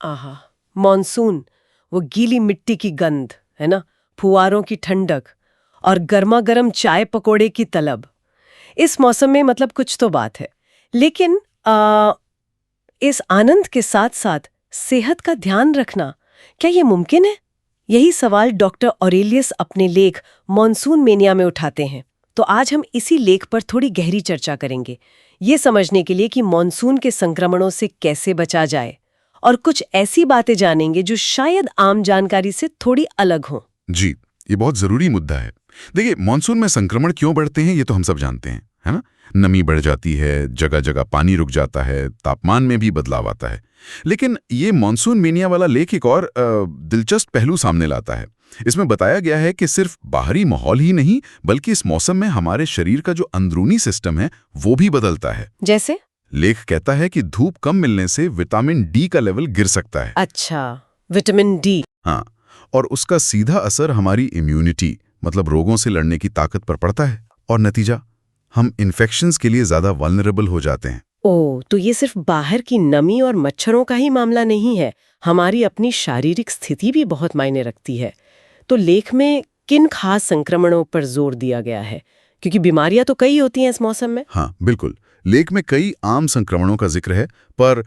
आहा, मॉनसून, वो गीली मिट्टी की गंध, है ना, फुहारों की ठंडक और गर्मा गर्म चाय पकोड़े की तलब। इस मौसम में मतलब कुछ तो बात है। लेकिन इस आनंद के साथ साथ सेहत का ध्यान रखना, क्या ये मुमकिन है? यही सवाल डॉक्टर ऑरेलियस अपने लेख मॉनसून मेनिया में उठाते हैं। तो आज हम इसी लेख पर थोड़ी गहरी चर्चा करेंगे, ये समझने के लिए कि मॉनसून के संक्रमणों से कैसे बचा जाए, और कुछ ऐसी बातें जानेंगे जो शायद आम जानकारी से थोड़ी अलग हों। जी, ये बहुत जरूरी मुद्दा है। देखिए, मॉनसून में संक्रमण क्यों बढ़ते हैं ये तो हम सब जानते हैं, है ना। नमी बढ़ जाती है, जगह जगह पानी रुक जाता है, तापमान में भी बदलाव आता है। लेकिन ये मॉनसून मेनिया वाला लेख एक और दिलचस्प पहलू सामने लाता है। इसमें बताया गया है कि सिर्फ बाहरी माहौल ही नहीं, बल्कि इस मौसम में हमारे शरीर का जो अंदरूनी सिस्टम है वो भी बदलता है। जैसे? लेख कहता है कि धूप कम मिलने से विटामिन डी का लेवल गिर सकता है। अच्छा, विटामिन डी। हाँ, और उसका सीधा असर हमारी इम्यूनिटी, मतलब रोगों से लड़ने की ताकत पर पड़ता है, और नतीजा, हम इन्फेक्शंस के लिए ज्यादा वल्नरेबल हो जाते हैं। ओह, तो ये सिर्फ बाहर की नमी और मच्छरों का ही मामला नहीं है, हमारी अपनी शारीरिक स्थिति भी बहुत मायने रखती है। तो लेख में किन खास संक्रमणों पर जोर दिया गया है? क्योंकि बीमारियां तो कई होती हैं इस मौसम में। हाँ, बिल्कुल। लेख में कई आम संक्रमणों का जिक्र है, पर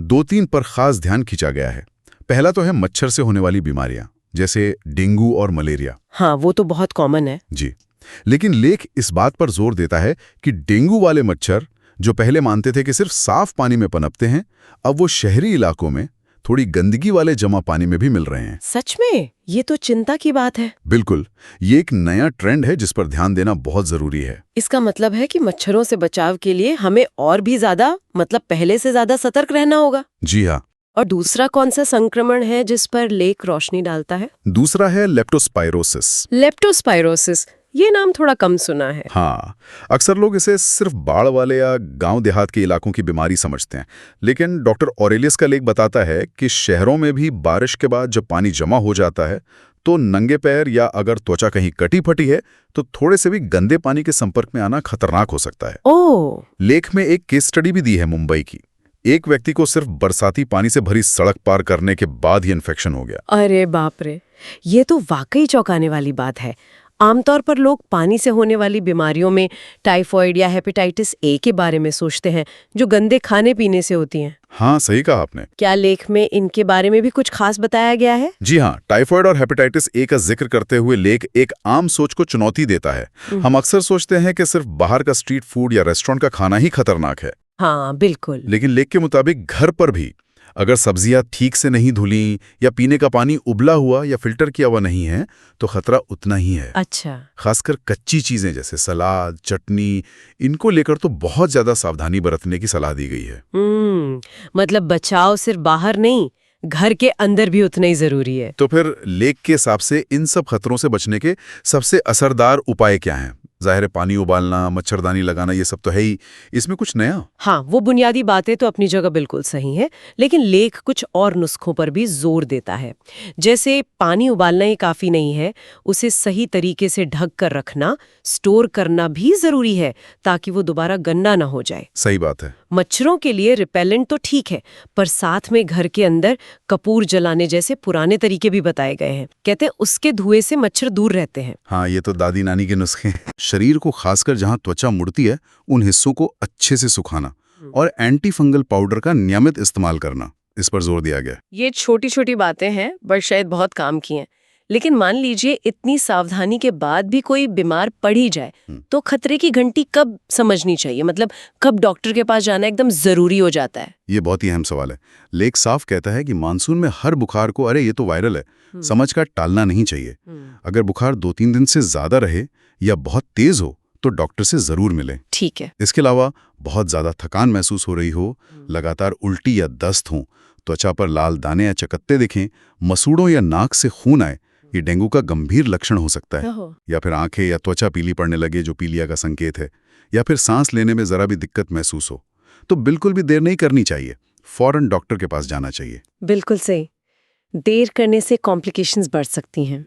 2-3 पर खास ध्यान खींचा गया है। पहला तो है मच्छर से होने वाली बीमारियां, जैसे डेंगू और मलेरिया। हाँ, वो तो बहुत कॉमन है। जी, लेकिन लेख इस बात पर जोर देता है कि डेंगू वाले मच्छर, जो पहले मानते थे कि सिर्फ साफ पानी में पनपते हैं, अब वो शहरी इलाकों में थोड़ी गंदगी वाले जमा पानी में भी मिल रहे हैं। सच में? ये तो चिंता की बात है। बिल्कुल, ये एक नया ट्रेंड है जिस पर ध्यान देना बहुत जरूरी है। इसका मतलब है कि मच्छरों से बचाव के लिए हमें और भी ज्यादा, मतलब पहले से ज्यादा सतर्क रहना होगा। जी हाँ। और दूसरा कौन सा संक्रमण है जिस पर लेख रोशनी डालता है? दूसरा है लेप्टोस्पाइरोसिस। लेप्टोस्पाइरोसिस, ये नाम थोड़ा कम सुना है। हाँ, अक्सर लोग इसे सिर्फ बाढ़ वाले या गांव देहात के इलाकों की बीमारी समझते हैं, लेकिन डॉक्टर ऑरेलियस का लेख बताता है कि शहरों में भी बारिश के बाद जब पानी जमा हो जाता है, तो नंगे पैर या अगर त्वचा कहीं कटी फटी है, तो थोड़े से भी गंदे पानी के संपर्क में आना खतरनाक हो सकता है। ओह! लेख में एक केस स्टडी भी दी है मुंबई की। एक व्यक्ति को सिर्फ बरसाती पानी से भरी सड़क पार करने के बाद ही इन्फेक्शन हो गया। अरे बाप रे, ये तो वाकई चौंकाने वाली बात है। आमतौर पर लोग पानी से होने वाली बीमारियों में टाइफॉइड या हेपेटाइटिस ए के बारे में सोचते हैं, जो गंदे खाने पीने से होती हैं। हाँ, सही कहा आपने। क्या लेख में इनके बारे में भी कुछ खास बताया गया है? जी हाँ, टाइफॉइड और हेपेटाइटिस ए का जिक्र करते हुए लेख एक आम सोच को चुनौती देता है। हम अक्सर सोचते हैं कि सिर्फ बाहर का स्ट्रीट फूड या रेस्टोरेंट का खाना ही खतरनाक है। हाँ, बिल्कुल। लेकिन लेख के मुताबिक घर पर भी अगर सब्जियां ठीक से नहीं धुली या पीने का पानी उबला हुआ या फिल्टर किया हुआ नहीं है, तो खतरा उतना ही है। अच्छा। खासकर कच्ची चीजें जैसे सलाद, चटनी, इनको लेकर तो बहुत ज्यादा सावधानी बरतने की सलाह दी गई है। मतलब बचाव सिर्फ बाहर नहीं, घर के अंदर भी उतना ही जरूरी है। तो फिर लेख के हिसाब से इन सब खतरों से बचने के सबसे असरदार उपाय क्या हैं? जाहिर है, पानी उबालना, मच्छरदानी लगाना, ये सब तो है ही। इसमें कुछ नया? हाँ, वो बुनियादी बातें तो अपनी जगह बिल्कुल सही है, लेकिन लेख कुछ और नुस्खों पर भी जोर देता है। जैसे पानी उबालना ही काफी नहीं है, उसे सही तरीके से ढक कर रखना, स्टोर करना भी जरूरी है, ताकि वो दोबारा गंदा ना हो जाए। सही बात है। मच्छरों के लिए रिपेलेंट तो ठीक है, पर साथ में घर के अंदर कपूर जलाने जैसे पुराने तरीके भी बताए गए हैं। कहते हैं उसके धुएं से मच्छर दूर रहते हैं। हाँ, ये तो दादी नानी के नुस्खे हैं। शरीर को खासकर जहां त्वचा मुड़ती है, उन हिस्सों को अच्छे से सुखाना और एंटी फंगल पाउडर का नियमित इस्तेमाल करना, इस पर जोर दिया गया। ये छोटी छोटी बातें हैं, पर शायद बहुत काम की हैं। लेकिन मान लीजिए इतनी सावधानी के बाद भी कोई बीमार पड़ ही जाए, तो खतरे की घंटी कब समझनी चाहिए? मतलब कब डॉक्टर के पास जाना एकदम जरूरी हो जाता है? ये बहुत ही अहम सवाल है। लेख साफ कहता है कि मानसून में हर बुखार को अरे ये तो वायरल है समझ कर टालना नहीं चाहिए। अगर बुखार 2-3 दिन से ज्यादा रहे या बहुत तेज हो, तो डॉक्टर से जरूर मिलें। ठीक है। इसके अलावा बहुत ज्यादा थकान महसूस हो रही हो, लगातार उल्टी या दस्त हो, त्वचा पर लाल दाने या चकत्ते दिखें, मसूड़ों या नाक से खून आए, ये डेंगू का गंभीर लक्षण हो सकता है। या फिर आंखें या त्वचा पीली पड़ने लगे, जो पीलिया का संकेत है। या फिर सांस लेने में जरा भी दिक्कत महसूस हो, तो बिल्कुल भी देर नहीं करनी चाहिए, फौरन डॉक्टर के पास जाना चाहिए। बिल्कुल सही। देर करने से कॉम्प्लिकेशंस बढ़ सकती हैं।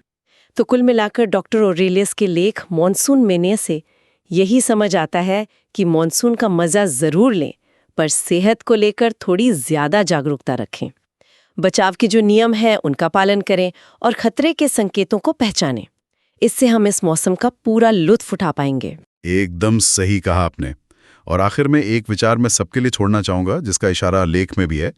तो कुल मिलाकर डॉक्टर ऑरेलियस के लेख मॉनसून मेनिया से यही समझ आता है कि मॉनसून का मजा जरूर लें, पर सेहत को लेकर थोड़ी ज्यादा जागरूकता रखें। बचाव के जो नियम हैं उनका पालन करें और खतरे के संकेतों को पहचानें। इससे हम इस मौसम का पूरा लुत्फ उठा पाएंगे। एकदम सही कहा आपने। और आखिर में एक विचार मैं सबके लिए छोड़ना चाहूँगा, जिसका इशारा लेख में भी है।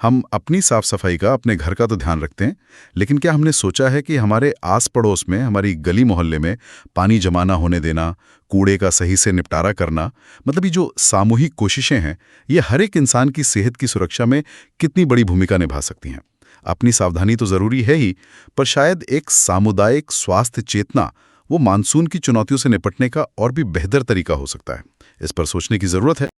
हम अपनी साफ सफाई का, अपने घर का तो ध्यान रखते हैं, लेकिन क्या हमने सोचा है कि हमारे आस पड़ोस में, हमारी गली मोहल्ले में पानी जमा ना होने देना, कूड़े का सही से निपटारा करना, मतलब ये जो सामूहिक कोशिशें हैं, ये हर एक इंसान की सेहत की सुरक्षा में कितनी बड़ी भूमिका निभा सकती हैं। अपनी सावधानी तो ज़रूरी है ही, पर शायद एक सामुदायिक स्वास्थ्य चेतना वो मानसून की चुनौतियों से निपटने का और भी बेहतर तरीका हो सकता है। इस पर सोचने की ज़रूरत है।